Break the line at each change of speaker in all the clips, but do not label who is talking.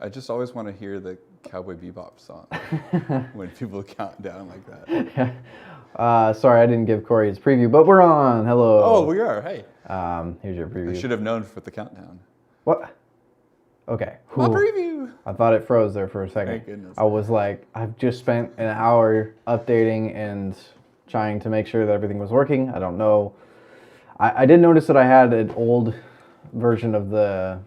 I just always want to hear the Cowboy Bebop song when people count down like that.
Sorry, I didn't give Cory his preview, but we're on. Hello.
Oh, we are. Hey.
Here's your preview.
I should have known with the countdown.
What? Okay.
My preview.
I thought it froze there for a second.
Thank goodness.
I was like, I've just spent an hour updating and trying to make sure that everything was working. I don't know. I did notice that I had an old version of the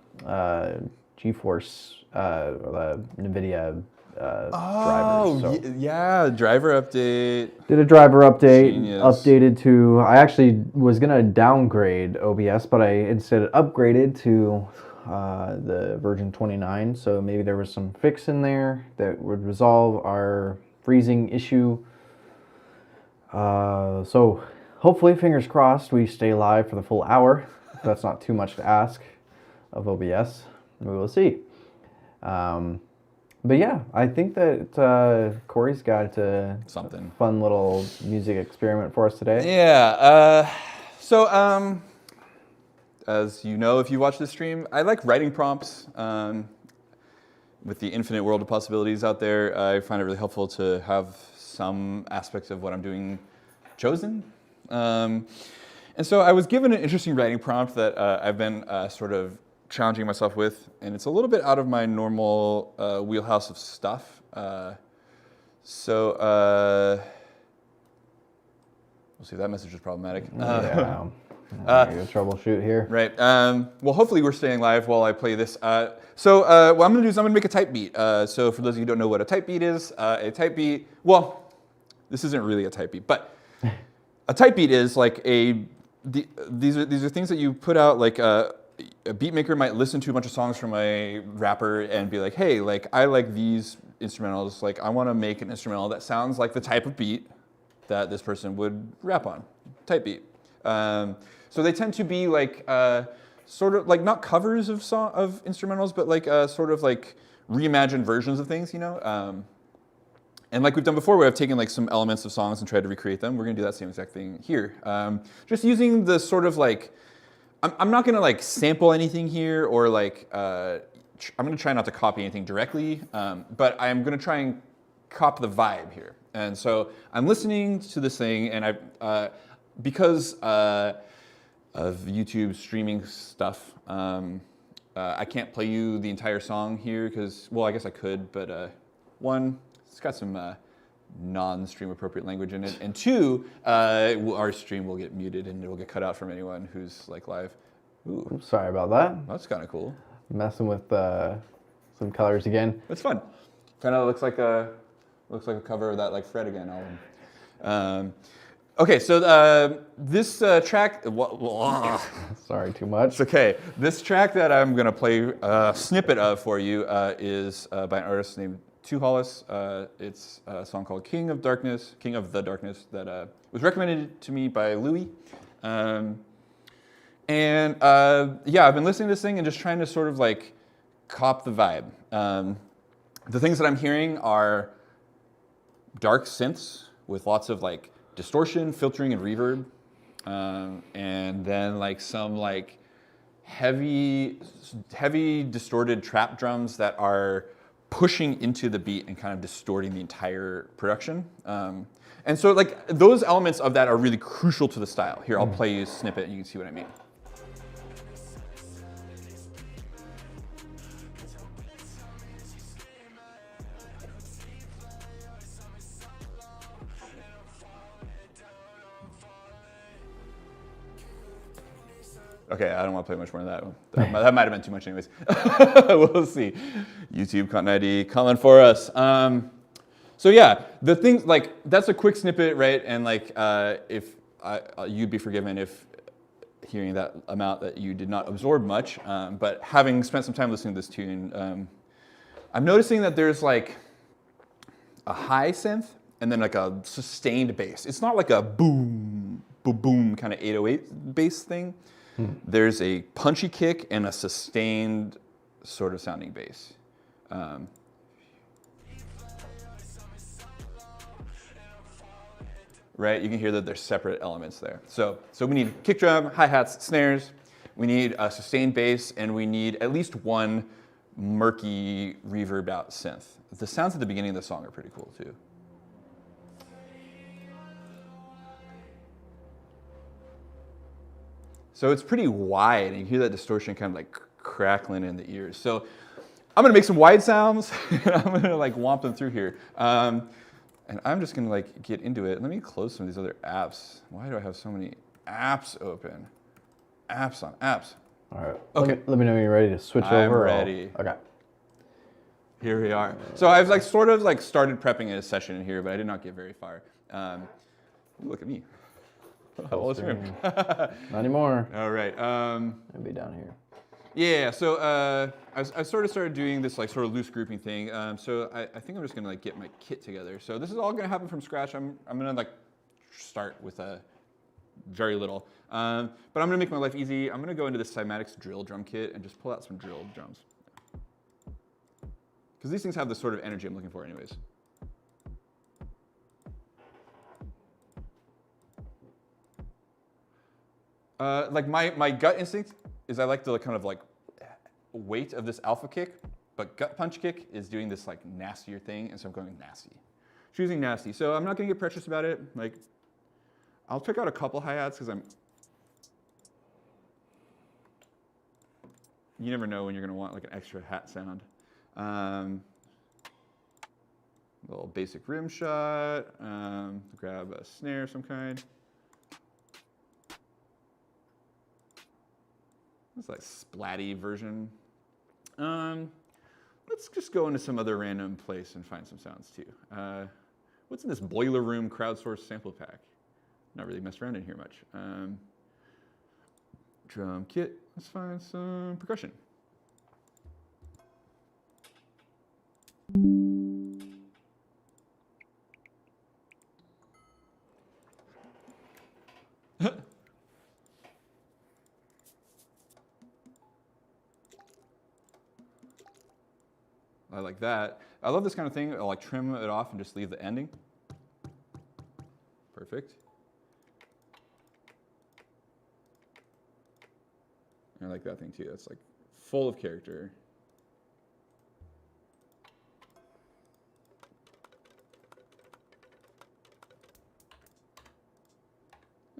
GeForce, the NVIDIA drivers. So.
Yeah, driver update.
Did a driver update,
Genius.
updated to, I actually was going to downgrade OBS, but I instead upgraded to the version 29, so maybe there was some fix in there that would resolve our freezing issue. So hopefully, fingers crossed, we stay live for the full hour. That's not too much to ask of OBS. We will see. But yeah, I think that Cory's got a fun little music experiment for us today.
Yeah. So as you know, if you watch this stream, I like writing prompts. With the infinite world of possibilities out there, I find it really helpful to have some aspects of what I'm doing chosen. And so I was given an interesting writing prompt that I've been sort of challenging myself with, and it's a little bit out of my normal wheelhouse of stuff. We'll see if that message is problematic.
Yeah. Good troubleshoot here.
Right. Well, hopefully we're staying live while I play this. What I'm going to do is I'm going to make a type beat. So for those of you who don't know what a type beat is, well, this isn't really a type beat, but a type beat is like these are things that you put out, like a beat maker might listen to a bunch of songs from a rapper and be like, hey, like I like these instrumentals. Like I want to make an instrumental that sounds like the type of beat that this person would rap on. Type beat. So they tend to be like sort of like not covers of instrumentals, but like sort of like reimagined versions of things, you know. And like we've done before, where I've taken like some elements of songs and tried to recreate them. We're gonna do that same exact thing here. Just using the sort of like, I'm not gonna like sample anything here or like, I'm gonna try not to copy anything directly, but I'm gonna try and cop the vibe here. And so I'm listening to this thing, and because of YouTube streaming stuff, I can't play you the entire song here because, well, I guess I could, but one, it's got some non-stream appropriate language in it, and two, our stream will get muted and it will get cut out from anyone who's like live.
Ooh, sorry about that.
That's kind of cool.
Messing with some colors again.
It's fun. Kind of looks like a cover of that like Fred Again album. Okay, so this track.
Sorry, too much.
It's okay. This track that I'm gonna play a snippet of for you is by an artist named Two Hollis. It's a song called King of the Darkness, that was recommended to me by Louis. Yeah, I've been listening to this thing and just trying to sort of like cop the vibe. The things that I'm hearing are dark synths with lots of like distortion, filtering, and reverb, and then like some like heavy distorted trap drums that are pushing into the beat and kind of distorting the entire production. And so like those elements of that are really crucial to the style. Here, I'll play you a snippet and you can see what I mean. Okay, I don't want to play much more than that. That might have been too much anyways. We'll see. YouTube continuity coming for us. So yeah, the things like, that's a quick snippet, right? And like, you'd be forgiven if hearing that amount that you did not absorb much. But having spent some time listening to this tune, I'm noticing that there's like a high synth and then like a sustained bass. It's not like a boom, boom, boom kind of 808 bass thing. There's a punchy kick and a sustained sort of sounding bass. Right, you can hear that there's separate elements there. So we need kick drum, hi-hats, snares. We need a sustained bass, and we need at least one murky reverb out synth. The sounds at the beginning of the song are pretty cool too. So it's pretty wide, and you hear that distortion kind of like crackling in the ears. So I'm gonna make some wide sounds, and I'm gonna like womp them through here. And I'm just gonna like get into it. Let me close some of these other apps. Why do I have so many apps open? Apps on apps.
All right.
Okay.
Let me know when you're ready to switch over.
I'm ready.
Okay.
Here we are. So I've like sort of like started prepping a session in here, but I did not get very far. Look at me. All this room.
Not anymore.
All right.
Maybe down here.
Yeah, so I sort of started doing this like sort of loose grouping thing. So I think I'm just gonna like get my kit together. So this is all gonna happen from scratch. I'm gonna like start with a very little. But I'm gonna make my life easy. I'm gonna go into this Cymatics drill drum kit and just pull out some drill drums. Because these things have the sort of energy I'm looking for anyways. Like my gut instinct is I like the kind of like weight of this alpha kick, but gut punch kick is doing this like nastier thing, and so I'm going nasty. Choosing nasty. So I'm not gonna get precious about it. Like, I'll check out a couple hi-hats because you never know when you're gonna want like an extra hat sound. Little basic rim shot, grab a snare of some kind. It's like splatty version. Let's just go into some other random place and find some sounds too. What's in this boiler room crowdsourced sample pack? Not really messed around in here much. Drum kit, let's find some percussion. I like that. I love this kind of thing. I'll like trim it off and just leave the ending. Perfect. I like that thing too. That's like full of character.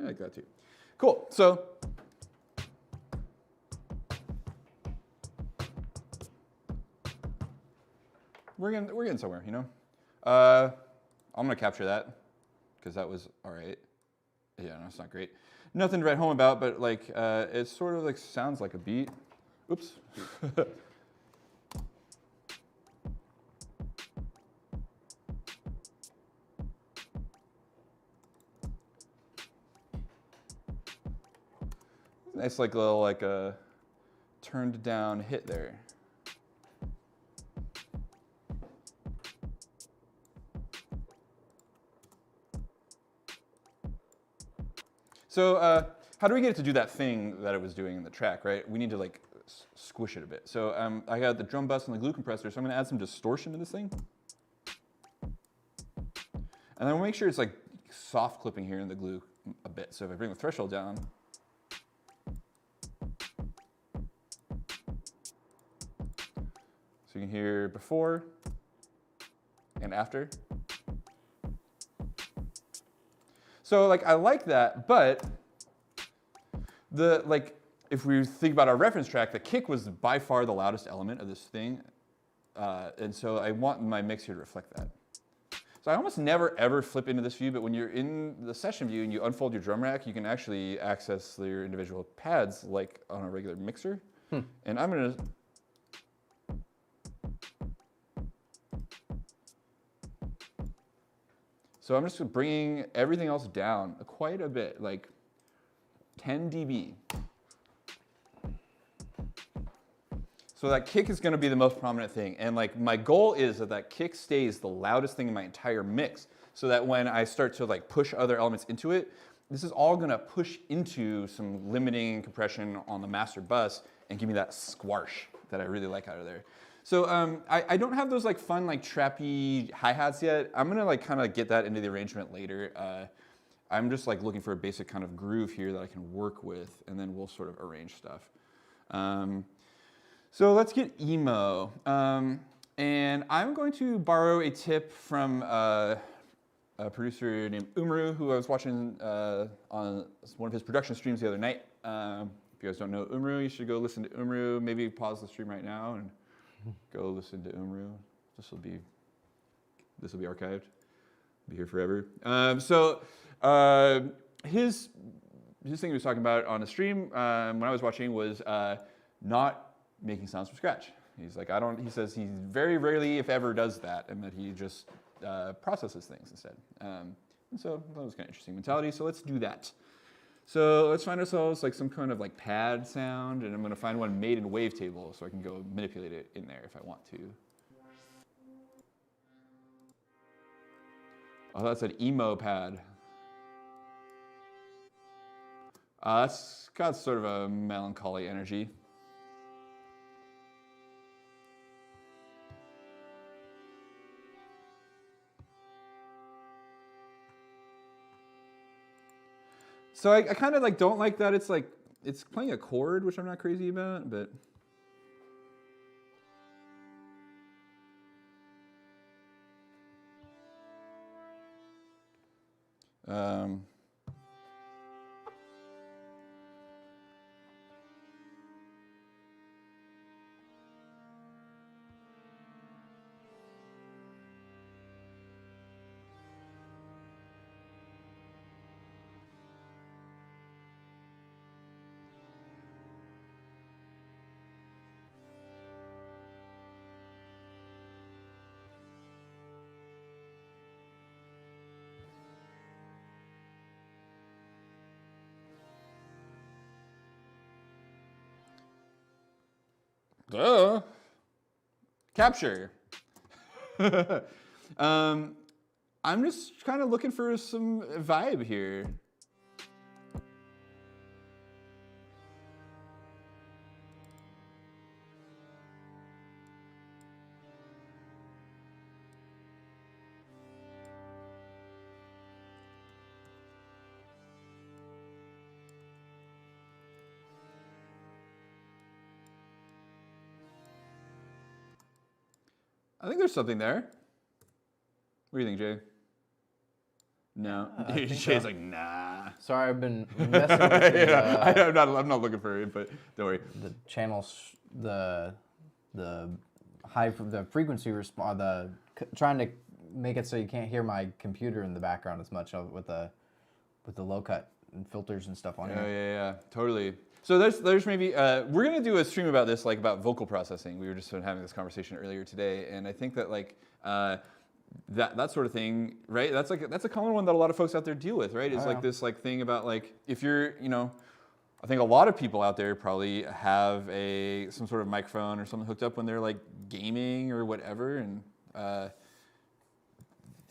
I like that too. Cool. So we're getting somewhere, you know. I'm gonna capture that because that was all right. Yeah, no, it's not great. Nothing to write home about, but like it sort of like sounds like a beat. Oops. Nice like little like a turned down hit there. So how do we get it to do that thing that it was doing in the track, right? We need to like squish it a bit. So I got the drum bus and the glue compressor, so I'm gonna add some distortion to this thing. And then we'll make sure it's like soft clipping here in the glue a bit. So if I bring the threshold down, so you can hear before and after. So like I like that, but if we think about our reference track, the kick was by far the loudest element of this thing, and so I want my mix here to reflect that. So I almost never ever flip into this view, but when you're in the session view and you unfold your drum rack, you can actually access your individual pads like on a regular mixer. And I'm gonna. So I'm just bringing everything else down quite a bit, like 10 dB. So that kick is gonna be the most prominent thing. And like my goal is that that kick stays the loudest thing in my entire mix, so that when I start to like push other elements into it, this is all gonna push into some limiting compression on the master bus and give me that squash that I really like out of there. So I don't have those like fun like trappy hi-hats yet. I'm gonna like kind of get that into the arrangement later. I'm just like looking for a basic kind of groove here that I can work with, and then we'll sort of arrange stuff. So let's get emo. And I'm going to borrow a tip from a producer named Umru, who I was watching on one of his production streams the other night. If you guys don't know Umru, you should go listen to Umru. Maybe pause the stream right now and go listen to Umru. This will be archived. Be here forever. His thing he was talking about on the stream when I was watching was not making sounds from scratch. He's like, he says he very rarely, if ever, does that, and that he just processes things instead. And so that was kind of interesting mentality. So let's do that. So let's find ourselves like some kind of like pad sound, and I'm going to find one made in wavetable so I can go manipulate it in there if I want to. Oh, that's an emo pad. That's got sort of a melancholy energy. So I kind of like don't like that it's playing a chord, which I'm not crazy about, but duh. Capture. I'm just kind of looking for some vibe here. I think there's something there. What do you think, Jay? No. Jay's like, nah.
Sorry, I've been messing with
I'm not looking for it, but don't worry.
the channels, the frequency response, trying to make it so you can't hear my computer in the background as much with the low cut and filters and stuff on here.
Yeah, totally. So there's maybe we're gonna do a stream about this, like about vocal processing. We were just having this conversation earlier today, and I think that like that sort of thing, right? That's a common one that a lot of folks out there deal with, right? It's like this like thing about like if you're, I think a lot of people out there probably have some sort of microphone or something hooked up when they're like gaming or whatever, and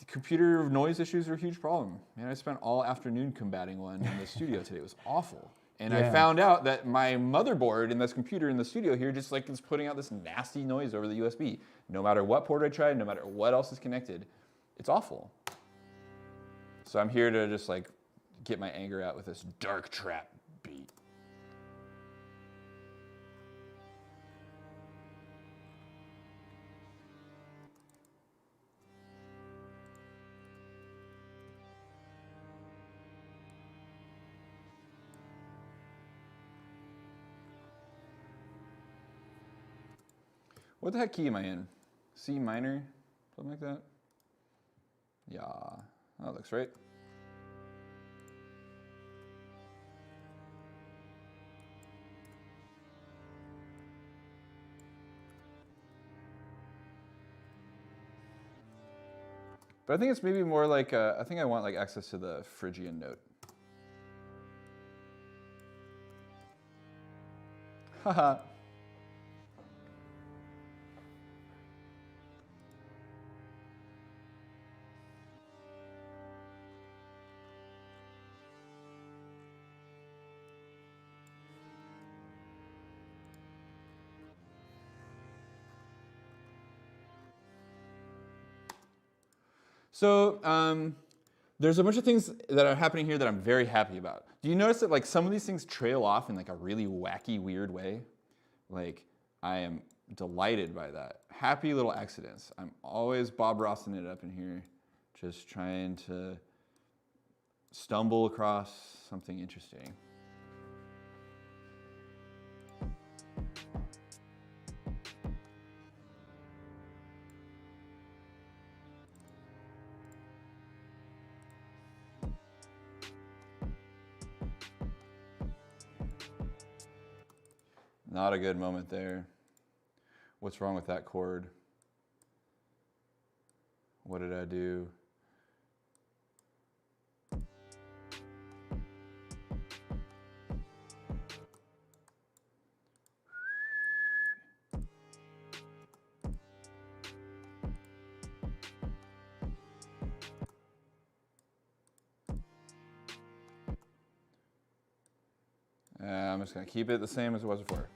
computer noise issues are a huge problem. Man, I spent all afternoon combating one in the studio today. It was awful. And I found out that my motherboard in this computer in the studio here just like is putting out this nasty noise over the USB. No matter what port I try, no matter what else is connected, it's awful. So I'm here to just like get my anger out with this dark trap beat. What the heck key am I in? C minor? Something like that? Yeah, that looks right. But I think it's maybe more like, I think I want like access to the Phrygian note. Haha. So there's a bunch of things that are happening here that I'm very happy about. Do you notice that like some of these things trail off in like a really wacky, weird way? Like I am delighted by that. Happy little accidents. I'm always Bob Rossing it up in here, just trying to stumble across something interesting. Not a good moment there. What's wrong with that chord? What did I do? I'm just going to keep it the same as it was before.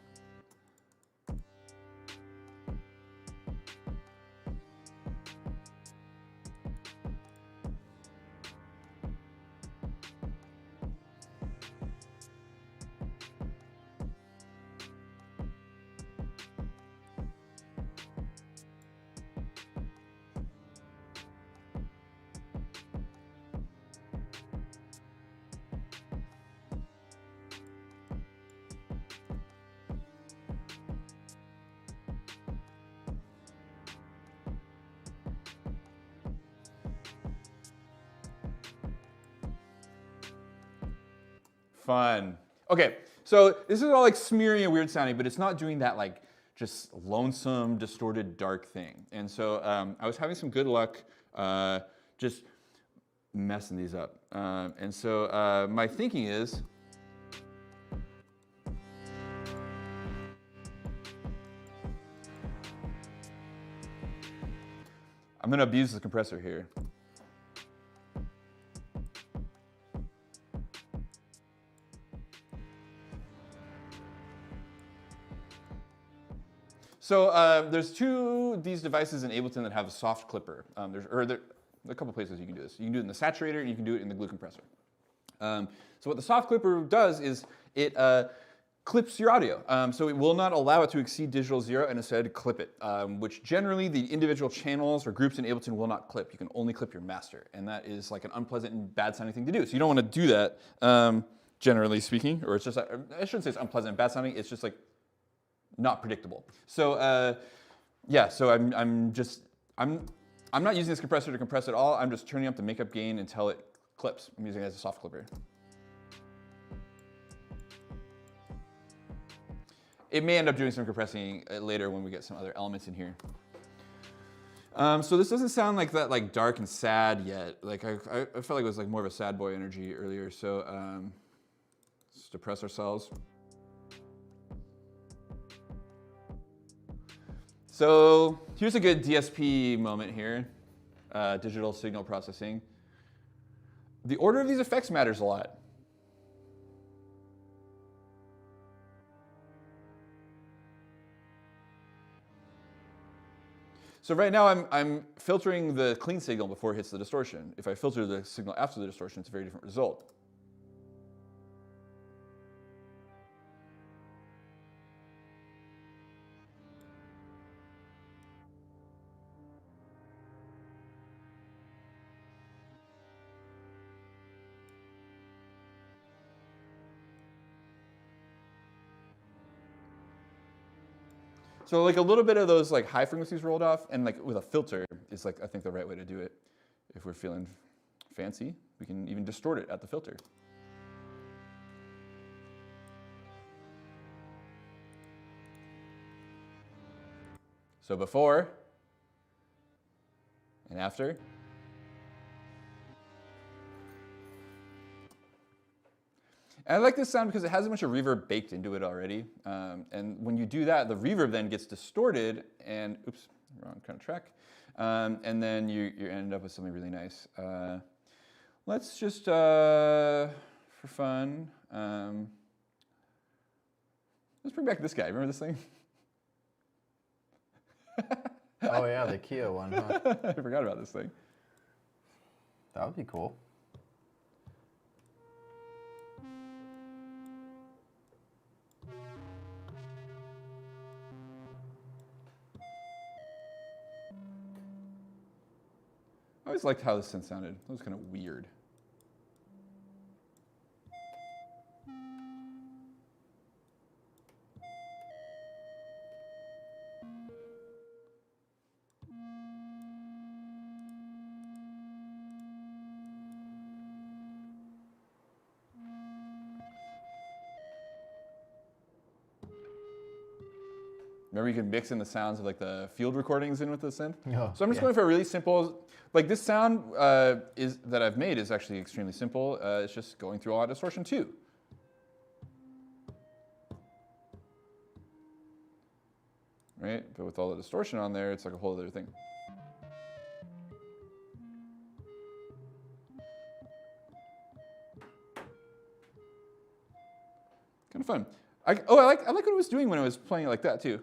Fun. Okay, so this is all like smeary and weird sounding, but it's not doing that like just lonesome, distorted, dark thing. And so I was having some good luck just messing these up. And so my thinking is, I'm gonna abuse the compressor here. So there's these devices in Ableton that have a soft clipper. There are a couple places you can do this. You can do it in the saturator, and you can do it in the glue compressor. So what the soft clipper does is it clips your audio. So it will not allow it to exceed digital 0 and instead clip it, which generally the individual channels or groups in Ableton will not clip. You can only clip your master, and that is like an unpleasant and bad sounding thing to do. So you don't want to do that, generally speaking, or it's just, I shouldn't say it's unpleasant and bad sounding, it's just like not predictable. So yeah, so I'm not using this compressor to compress at all. I'm just turning up the makeup gain until it clips. I'm using it as a soft clipper. It may end up doing some compressing later when we get some other elements in here. So this doesn't sound like that like dark and sad yet. Like I felt like it was like more of a sad boy energy earlier. So let's depress ourselves. So here's a good DSP moment here, digital signal processing. The order of these effects matters a lot. So right now I'm filtering the clean signal before it hits the distortion. If I filter the signal after the distortion, it's a very different result. So like a little bit of those like high frequencies rolled off, and like with a filter is like I think the right way to do it. If we're feeling fancy, we can even distort it at the filter. So before and after. And I like this sound because it has a bunch of reverb baked into it already. And when you do that, the reverb then gets distorted and, oops, wrong kind of track. And then you end up with something really nice. Let's just, for fun, let's bring back this guy. Remember this thing?
Oh yeah, the Kia one, huh?
I forgot about this thing.
That would be cool.
always liked how this synth sounded. It was kind of weird. Remember, you can mix in the sounds of like the field recordings in with the synth.
Oh,
So I'm just going for a really simple, like this sound that I've made is actually extremely simple. It's just going through a lot of distortion too. Right? But with all the distortion on there, it's like a whole other thing. Kind of fun. I like what it was doing when it was playing it like that too.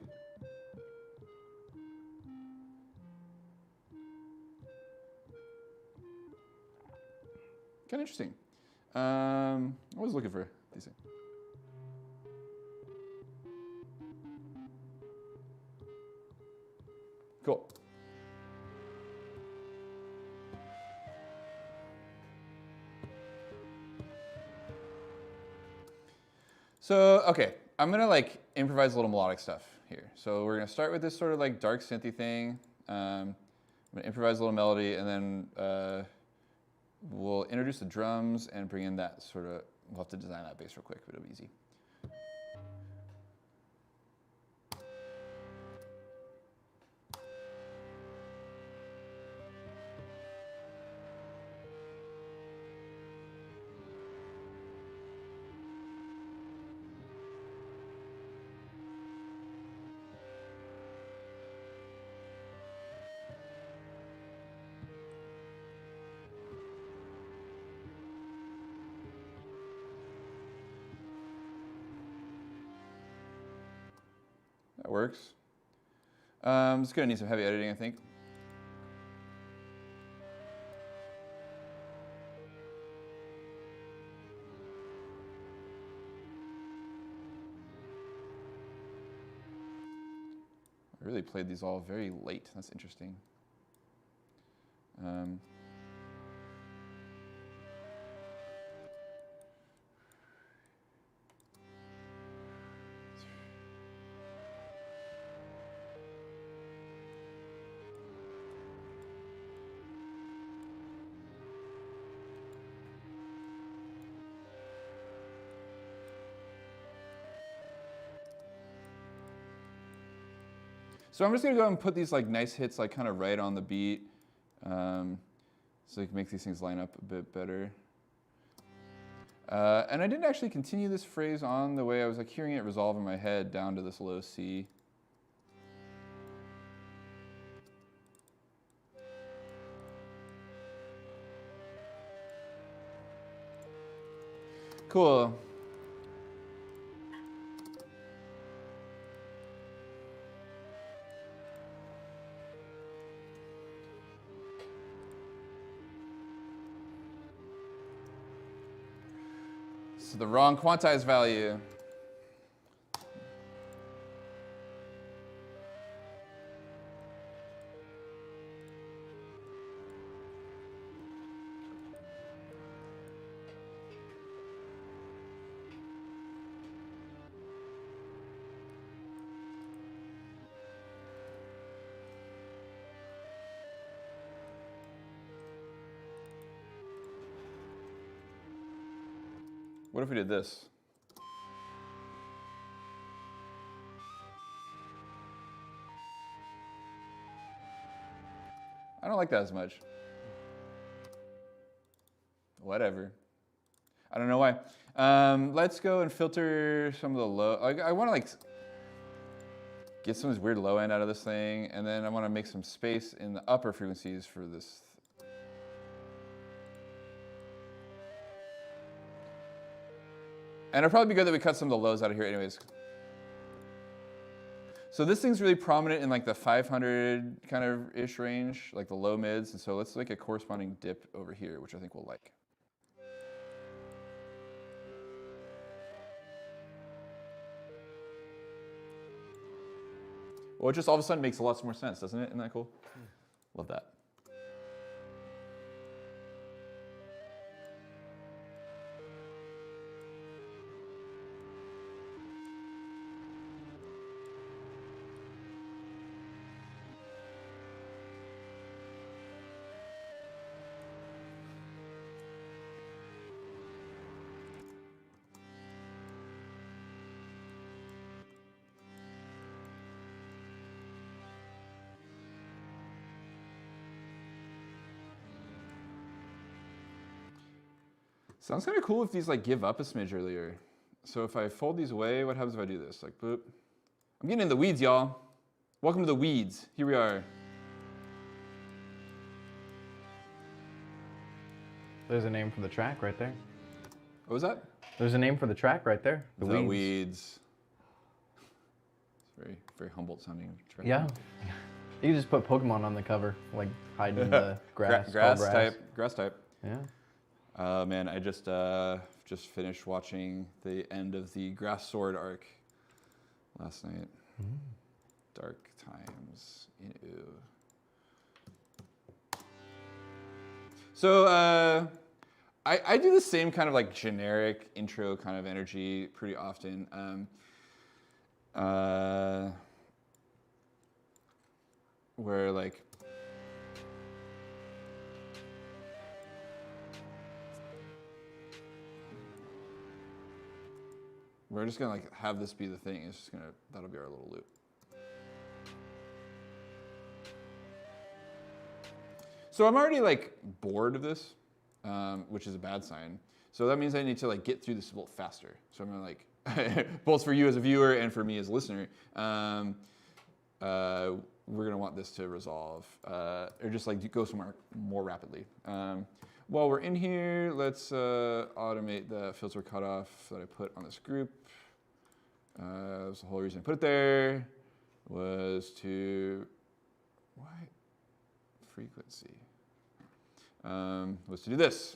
Kind of interesting. I was looking for these things. Cool. So, okay, I'm gonna like improvise a little melodic stuff here. So we're gonna start with this sort of like dark synthy thing. I'm gonna improvise a little melody, and then we'll introduce the drums and bring in that sort of, we'll have to design that bass real quick, but it'll be easy. That works. It's gonna need some heavy editing, I think. I really played these all very late. That's interesting. So I'm just gonna go and put these like nice hits like kind of right on the beat, so you can make these things line up a bit better. And I didn't actually continue this phrase on the way I was like hearing it resolve in my head down to this low C. Cool. So the wrong quantized value. What if we did this? I don't like that as much. Whatever. I don't know why. Let's go and filter some of the low. I want to like get some of this weird low end out of this thing, and then I want to make some space in the upper frequencies for this. And it'll probably be good that we cut some of the lows out of here anyways. So this thing's really prominent in like the 500 kind of ish range, like the low mids. And so let's make a corresponding dip over here, which I think we'll like. Well, it just all of a sudden makes a lot more sense, doesn't it? Isn't that cool? Love that. Sounds kind of cool if these like give up a smidge earlier. So if I fold these away, what happens if I do this? Like, boop. I'm getting in the weeds, y'all. Welcome to the weeds. Here we are.
There's a name for the track right there.
What was that?
There's a name for the track right there.
The weeds. It's very, very Humboldt sounding track.
Yeah. You can just put Pokemon on the cover, like hiding in the grass.
Grass
tall
type. Grass type.
Yeah.
Man, I just finished watching the end of the Grass Sword arc last night. Dark times. Ew. So I do the same kind of like generic intro kind of energy pretty often. Where like we're just gonna like have this be the thing. It's just gonna, that'll be our little loop. So I'm already like bored of this, which is a bad sign. So that means I need to like get through this a little faster. So I'm gonna like, both for you as a viewer and for me as a listener, we're gonna want this to resolve, or just like go somewhere more rapidly. While we're in here, let's automate the filter cutoff that I put on this group. That's the whole reason I put it there, was to, what? Frequency, was to do this.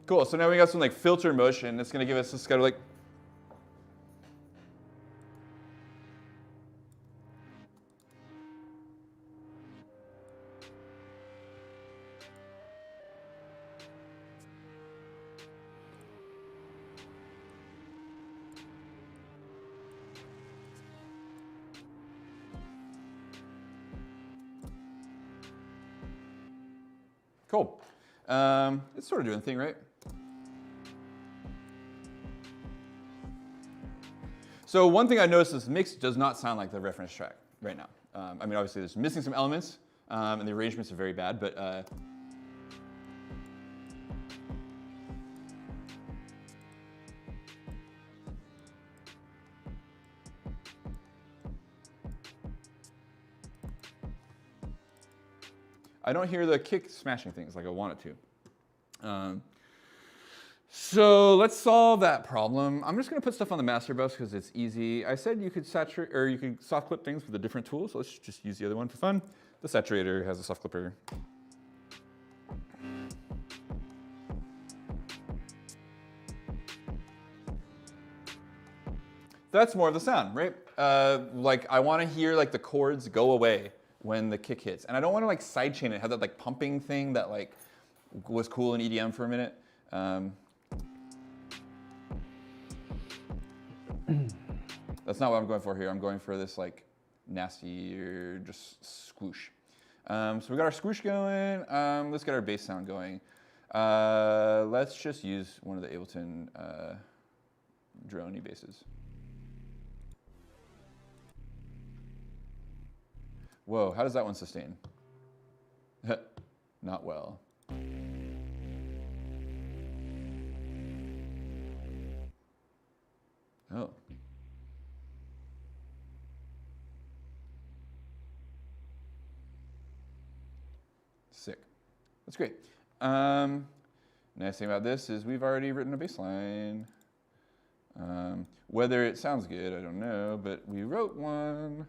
Cool, so now we got some like filter motion. It's gonna give us this kind of like, cool. It's sort of doing the thing, right? So one thing I noticed is this mix does not sound like the reference track right now. I mean, obviously there's missing some elements, and the arrangements are very bad, but I don't hear the kick smashing things like I want it to. So let's solve that problem. I'm just gonna put stuff on the master bus because it's easy. I said you could saturate, or you could soft clip things with a different tool, so let's just use the other one for fun. The saturator has a soft clipper. That's more of the sound, right? Like I wanna hear like the chords go away when the kick hits. And I don't wanna like sidechain it, have that like pumping thing that like was cool in EDM for a minute. That's not what I'm going for here. I'm going for this like nasty or just squoosh. So we got our squoosh going. Let's get our bass sound going. Let's just use one of the Ableton drone-y basses. Whoa, how does that one sustain? Not well. Oh. Sick. That's great. Nice thing about this is we've already written a bass line. Whether it sounds good, I don't know, but we wrote one.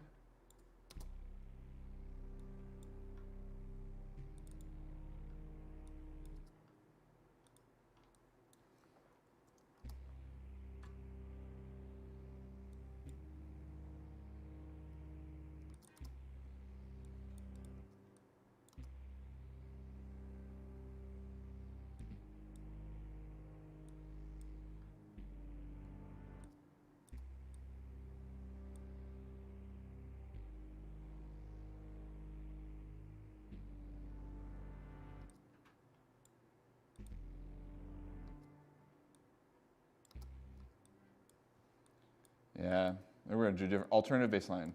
Yeah, we're gonna do a different alternative bass line.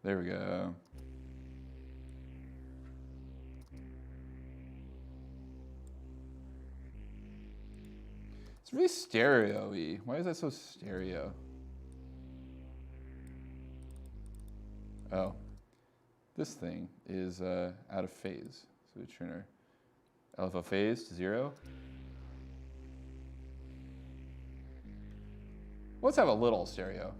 There we go. It's really stereo-y. Why is that so stereo? Oh, this thing is out of phase. So we turn our LFO phase to 0. Let's have a little stereo.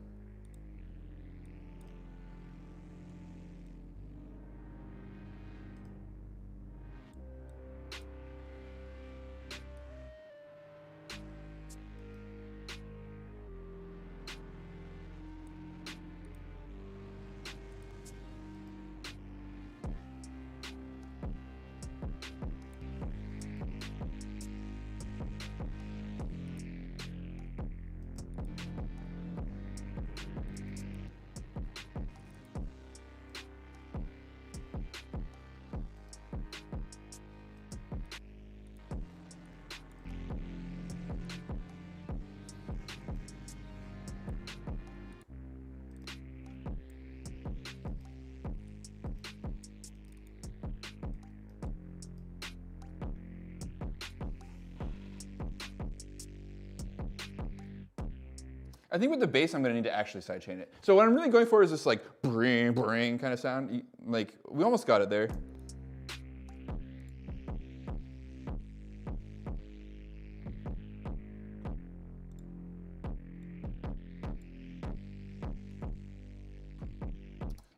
I think with the bass, I'm gonna need to actually sidechain it. So what I'm really going for is this like bring, bring kind of sound. Like, we almost got it there.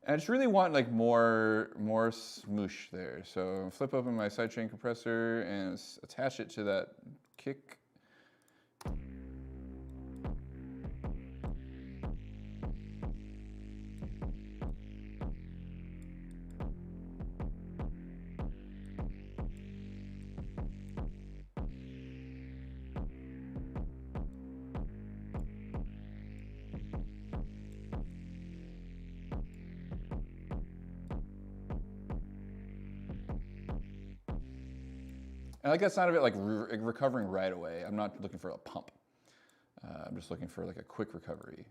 And I just really want like more smoosh there. So flip open my sidechain compressor and attach it to that kick. I like that sound of it like recovering right away. I'm not looking for a pump. I'm just looking for like a quick recovery.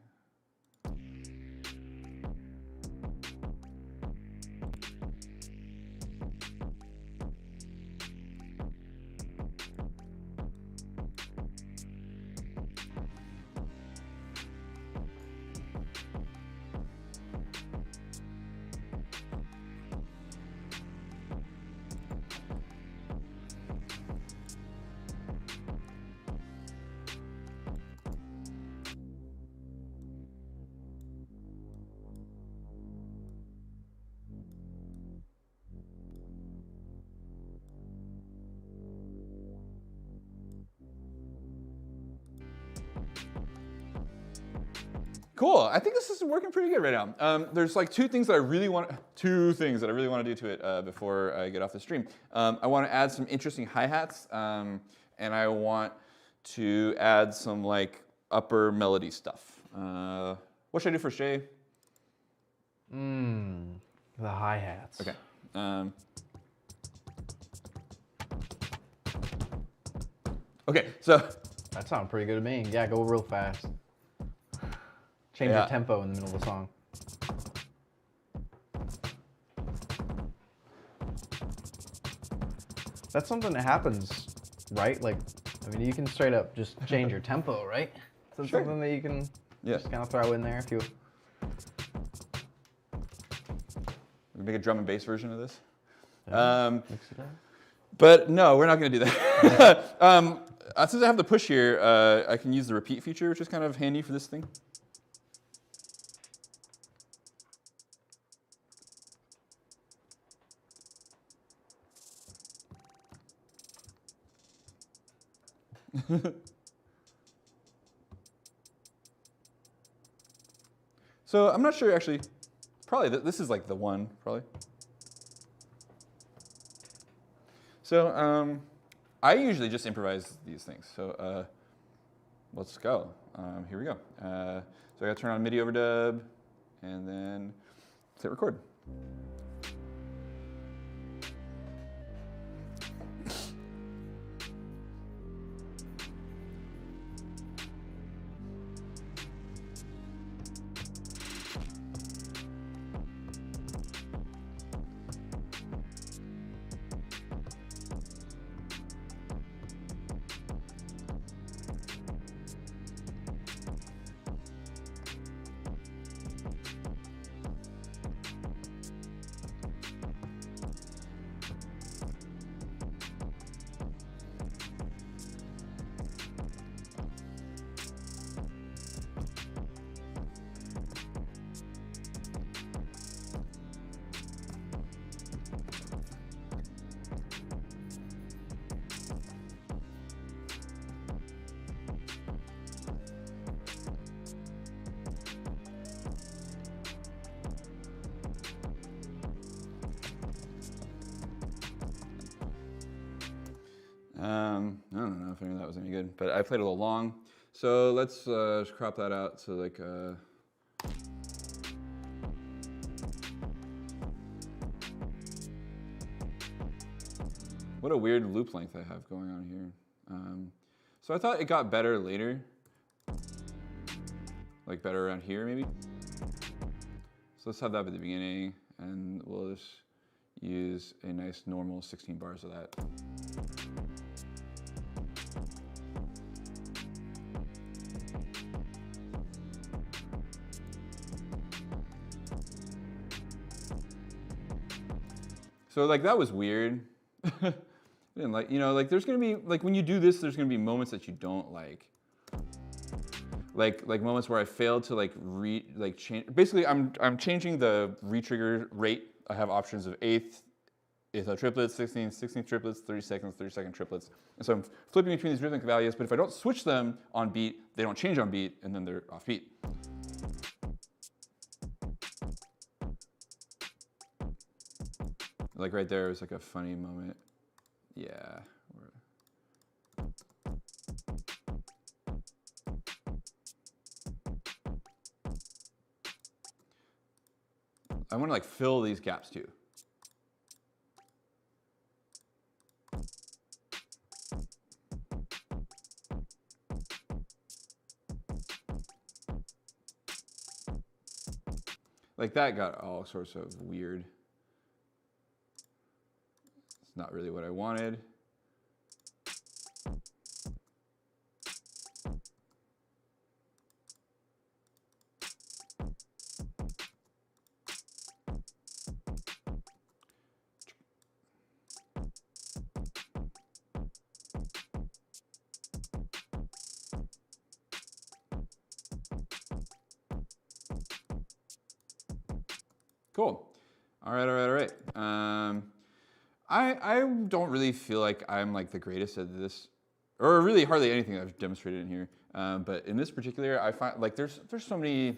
Cool. I think this is working pretty good right now. There's like two things that I really want to do to it before I get off the stream. I want to add some interesting hi-hats, and I want to add some like upper melody stuff. What should I do first, Jay?
The hi-hats.
Okay. Okay, so
That sounded pretty good to me. Yeah, go real fast. Change your tempo in the middle of the song. That's something that happens, right? Like, I mean, you can straight up just change your tempo, right? So it's something that you can just kind of throw in there if you...
We make a drum and bass version of this.
Mix it up.
But no, we're not going to do that. Since I have the push here, I can use the repeat feature, which is kind of handy for this thing. So I'm not sure actually, probably this is like the one, probably. So I usually just improvise these things. So let's go. Here we go. So I got to turn on MIDI overdub, and then hit record. I don't know if any of that was any good, but I played a little long. So let's just crop that out to like what a weird loop length I have going on here. So I thought it got better later, like better around here maybe. So let's have that at the beginning, and we'll just use a nice normal 16 bars of that. So like that was weird. I didn't like, you know, like there's gonna be, like when you do this, there's gonna be moments that you don't like. Like moments where I failed to change. Basically, I'm changing the retrigger rate. I have options of eighth triplets, 16th triplets, 30 seconds, 30-second triplets. And so I'm flipping between these rhythmic values, but if I don't switch them on beat, they don't change on beat, and then they're off beat. Like right there was like a funny moment. Yeah. I want to like fill these gaps too. Like that got all sorts of weird. It's not really what I wanted. Cool. All right. I don't really feel like I'm like the greatest at this, or really hardly anything I've demonstrated in here. But in this particular, I find like there's so many.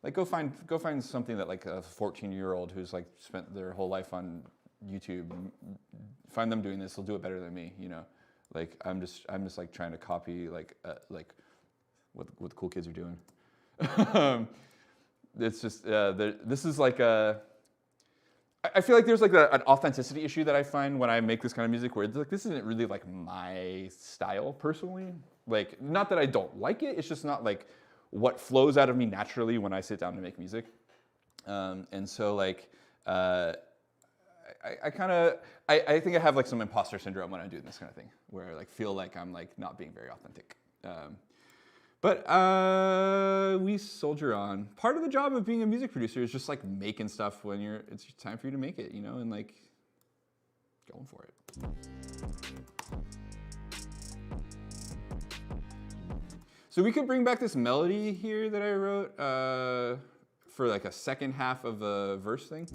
Like go find something that like a 14-year-old who's like spent their whole life on YouTube. Find them doing this; they'll do it better than me. You know, like I'm just like trying to copy like what the cool kids are doing. It's just this is like a. I feel like there's like an authenticity issue that I find when I make this kind of music, where it's like this isn't really like my style personally. Like not that I don't like it; it's just not like what flows out of me naturally when I sit down to make music. And so like I think I have like some imposter syndrome when I'm doing this kind of thing, where I like feel like I'm like not being very authentic. But we soldier on. Part of the job of being a music producer is just like making stuff when it's time for you to make it, you know, and like going for it. So we could bring back this melody here that I wrote for like a second half of a verse thing.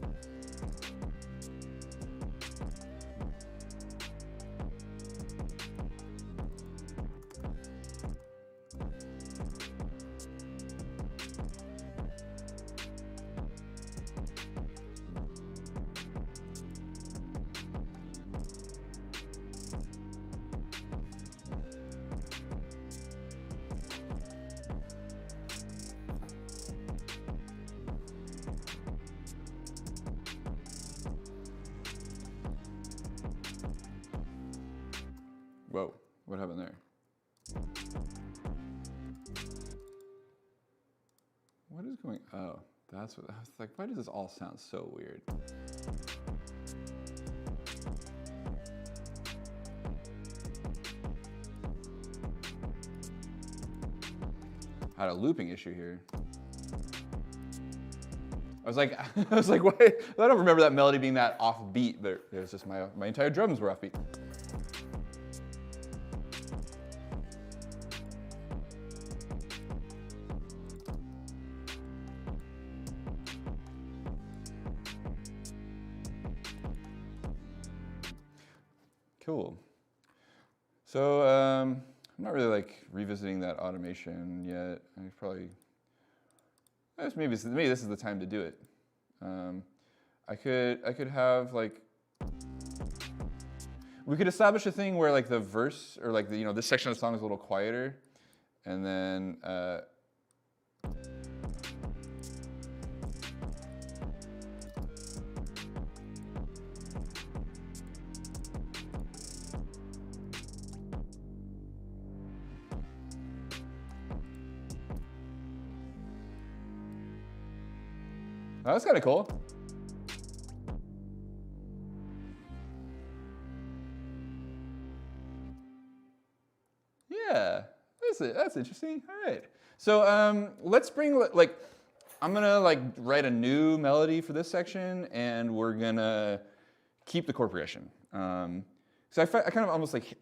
Whoa, what happened there? What is going, oh, that's what, I was like, why does this all sound so weird? I had a looping issue here. I was like, wait, I don't remember that melody being that offbeat, but it was just my entire drums were offbeat. Cool. So I'm not really like revisiting that automation yet. I probably, maybe this is the time to do it. I could have like, we could establish a thing where like the verse or like the, this section of the song is a little quieter, and then oh, that's kind of cool. Yeah, that's interesting. All right. So let's bring like, I'm gonna like write a new melody for this section, and we're gonna keep the chord progression. So I kind of almost like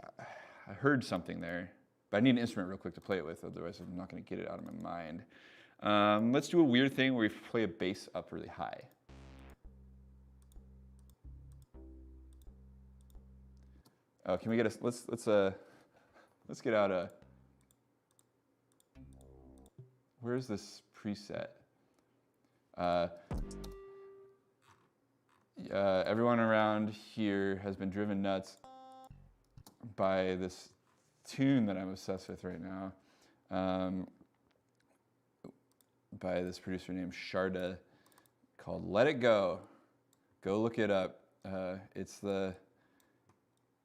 I heard something there, but I need an instrument real quick to play it with. Otherwise, I'm not gonna get it out of my mind. Let's do a weird thing where we play a bass up really high. Oh, can we get a, let's get out a, where's this preset? Everyone around here has been driven nuts by this tune that I'm obsessed with right now, by this producer named Sharda, called Let It Go. Go look it up.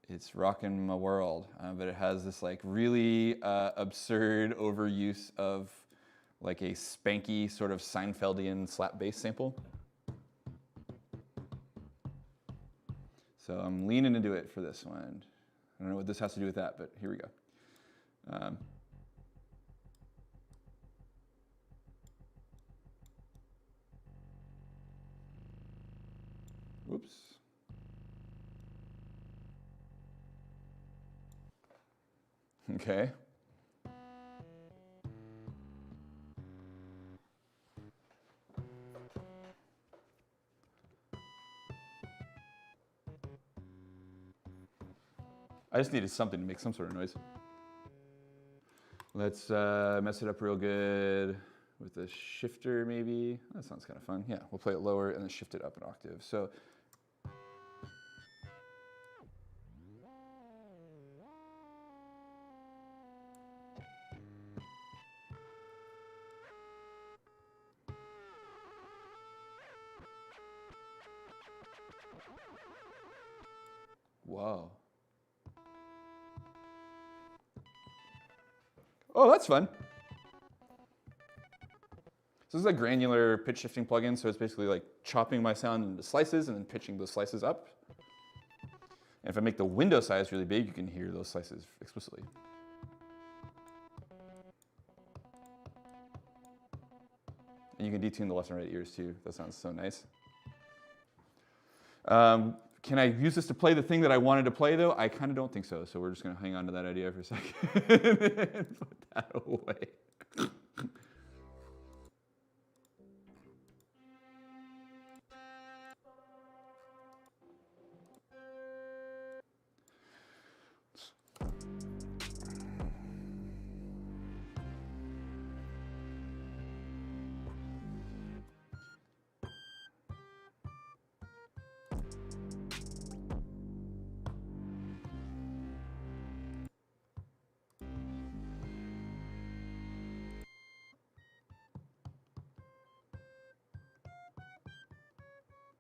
It's rockin' my world, but it has this like really absurd overuse of like a spanky sort of Seinfeldian slap bass sample. So I'm leaning into it for this one. I don't know what this has to do with that, but here we go. Whoops. Okay. I just needed something to make some sort of noise. Let's mess it up real good with a shifter maybe. That sounds kind of fun. Yeah, we'll play it lower and then shift it up an octave. So. Whoa. Oh, that's fun. So this is a granular pitch shifting plugin, so it's basically like chopping my sound into slices and then pitching those slices up. And if I make the window size really big, you can hear those slices explicitly. And you can detune the left and right ears too. That sounds so nice. Can I use this to play the thing that I wanted to play though? I kind of don't think so. So we're just going to hang on to that idea for a second and put that away.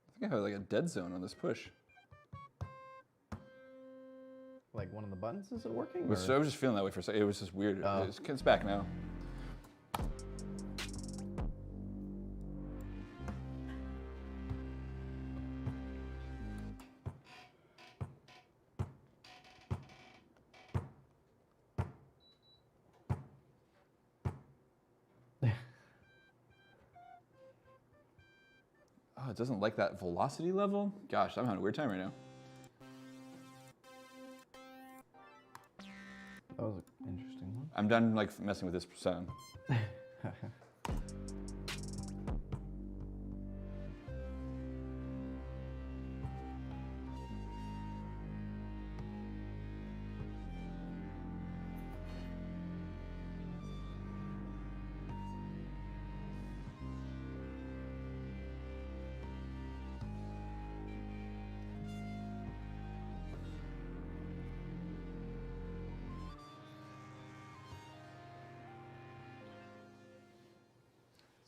I think I have like a dead zone on this push.
like one of the buttons isn't working?
I was just feeling that way for a second. It was just weird.
Oh.
It's back now. Oh, it doesn't like that velocity level? Gosh, I'm having a weird time right now.
That was an interesting one.
I'm done like messing with this sound.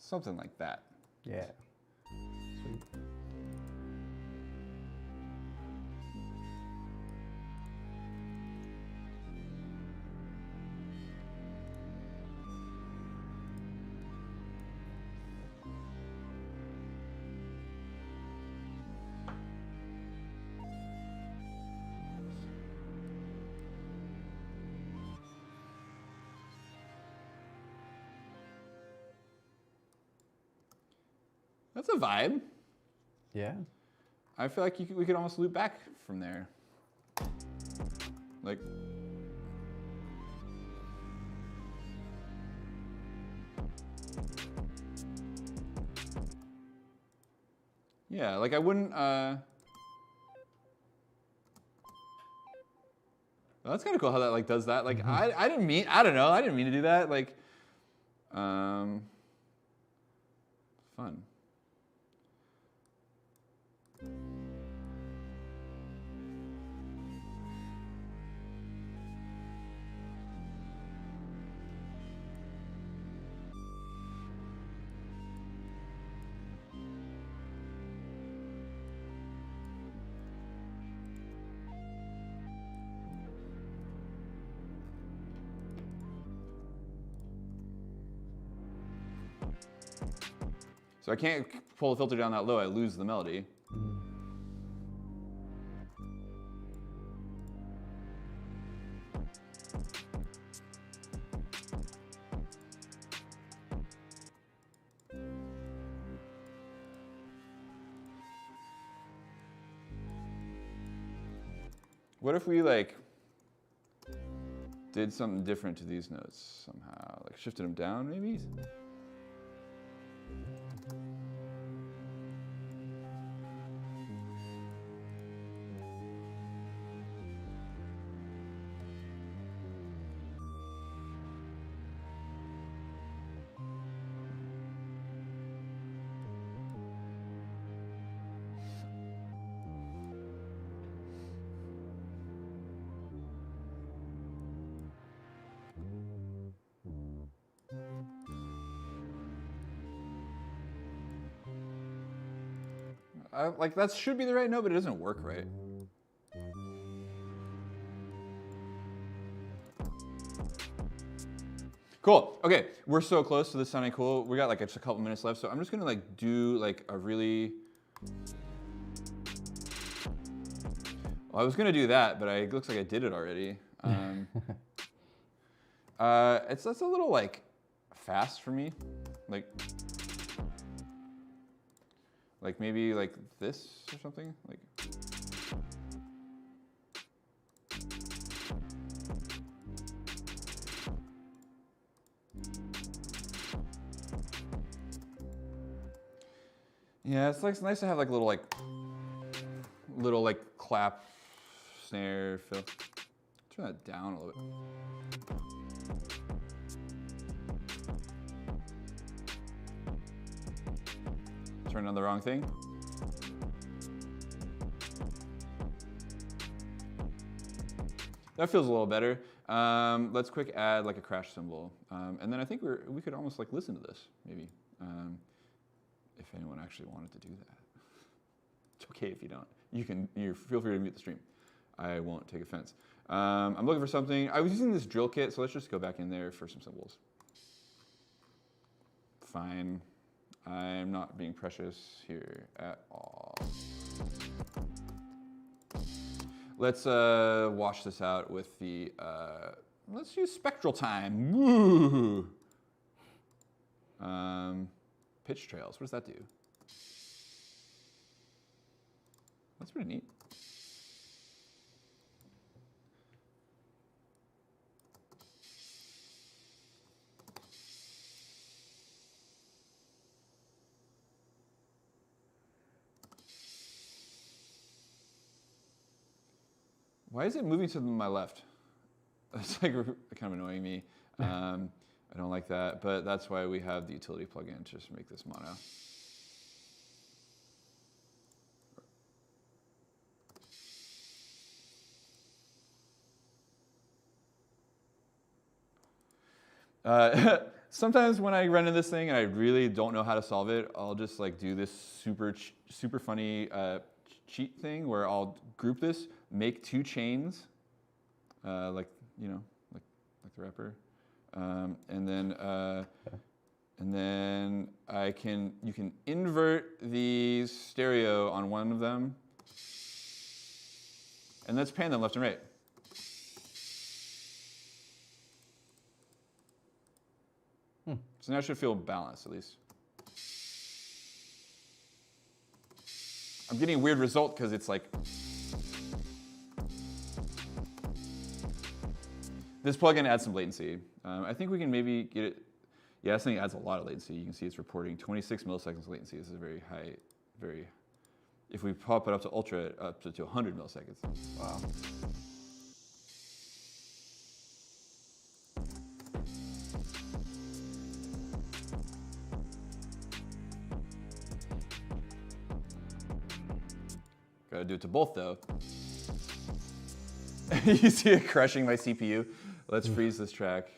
Something like that.
Yeah. Sweet.
That's a vibe.
Yeah.
I feel like we could almost loop back from there. Like. Yeah, like I wouldn't, that's kind of cool how that like does that. Like I didn't mean, I don't know, I didn't mean to do that. Like, fun. So I can't pull the filter down that low, I lose the melody. What if we like did something different to these notes somehow? Like shifted them down maybe? Like that should be the right note, but it doesn't work right. Cool. Okay, we're so close to this sounding cool. We got like just a couple minutes left, so I'm just gonna like do like a really. Well, I was gonna do that, but it looks like I did it already. That's a little like fast for me, like maybe like this or something, like. Yeah, it's nice to have like little clap snare fill. Turn that down a little bit. Turn on the wrong thing. That feels a little better. Let's quick add like a crash cymbal. And then I think we could almost like listen to this, maybe. If anyone actually wanted to do that. It's okay if you don't. You feel free to mute the stream. I won't take offense. I'm looking for something. I was using this drill kit, so let's just go back in there for some symbols. Fine. I'm not being precious here at all. Let's wash this out with the, let's use spectral time. Woo! Pitch trails, what does that do? That's pretty neat. Why is it moving to my left? That's like kind of annoying me. I don't like that, but that's why we have the utility plugin to just make this mono. Sometimes when I run into this thing and I really don't know how to solve it, I'll just like do this super funny cheat thing where I'll group this, make 2 chains, like the rapper, and then you can invert the stereo on one of them, and let's pan them left and right. So now it should feel balanced at least. I'm getting a weird result because it's like, this plugin adds some latency. I think we can maybe get it, yeah, this thing adds a lot of latency. You can see it's reporting 26 milliseconds latency. This is very high, if we pop it up to ultra, up to 100 milliseconds. Wow. Gotta do it to both though. You see it crushing my CPU. Let's freeze this track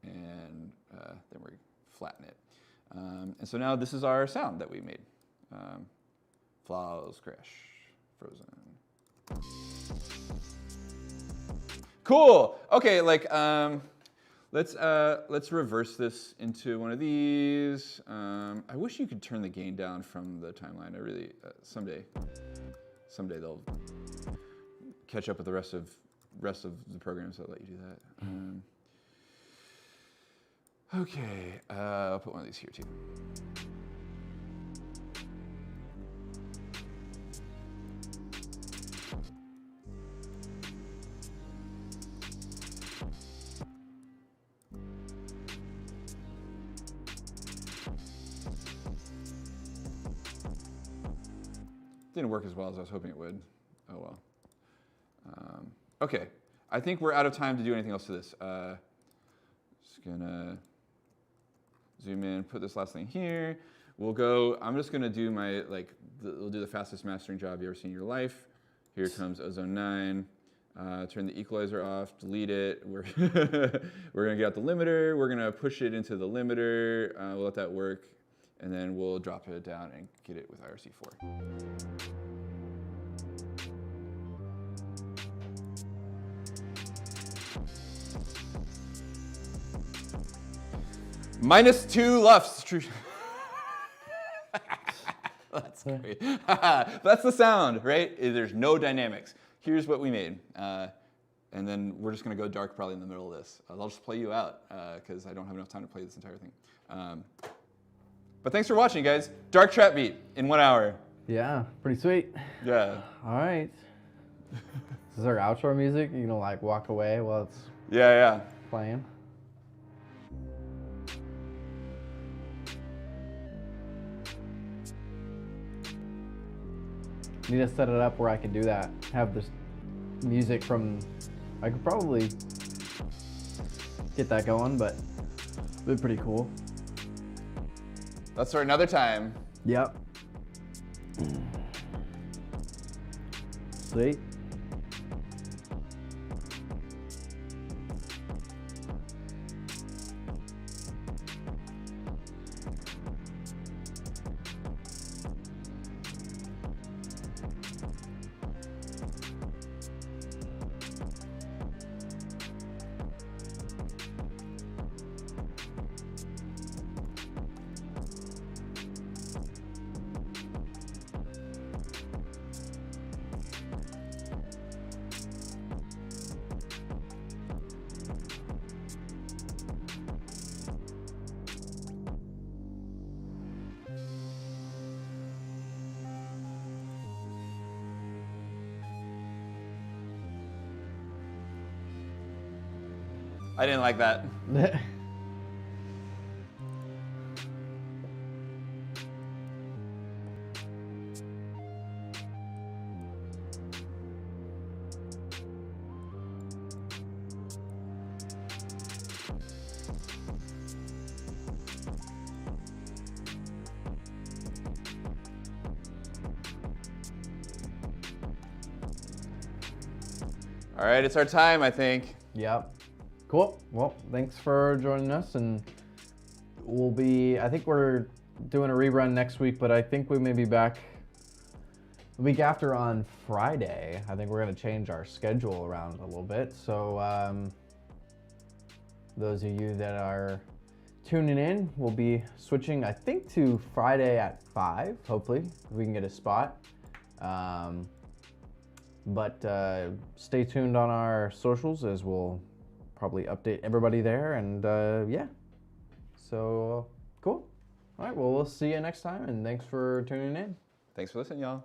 and then we flatten it. And so now this is our sound that we made. Flowers crash, frozen. Cool. Okay, like let's reverse this into one of these. I wish you could turn the gain down from the timeline. I really someday they'll catch up with the rest of the programs that let you do that. Okay, I'll put one of these here too. Didn't work as well as I was hoping it would. Oh well. Okay, I think we're out of time to do anything else to this. Just gonna zoom in, put this last thing here. We'll go, I'm just gonna do my, we'll do the fastest mastering job you ever seen in your life. Here comes Ozone 9. Turn the equalizer off, delete it. We're gonna get out the limiter. We're gonna push it into the limiter. We'll let that work. And then we'll drop it down and get it with IRC4. -2 LUFS. True. That's great. That's the sound, right? There's no dynamics. Here's what we made. And then we're just gonna go dark probably in the middle of this. I'll just play you out because I don't have enough time to play this entire thing. But thanks for watching, guys. Dark trap beat in 1 hour.
Yeah, pretty sweet.
Yeah.
All right. This is our outro music. You know, like walk away while it's playing. Need to set it up where I can do that. Have this music from. I could probably get that going, but it'd be pretty cool.
That's for another time.
Yep. Sweet.
I didn't like that. All right, it's our time, I think.
Yep. Cool. Well, thanks for joining us, and I think we're doing a rerun next week, but I think we may be back the week after on Friday. I think we're going to change our schedule around a little bit. So those of you that are tuning in, we'll be switching, I think, to Friday at 5, hopefully, if we can get a spot. But stay tuned on our socials, as we'll probably update everybody there. And yeah, so cool. All right, well, we'll see you next time, and thanks for tuning in.
Thanks for listening, y'all.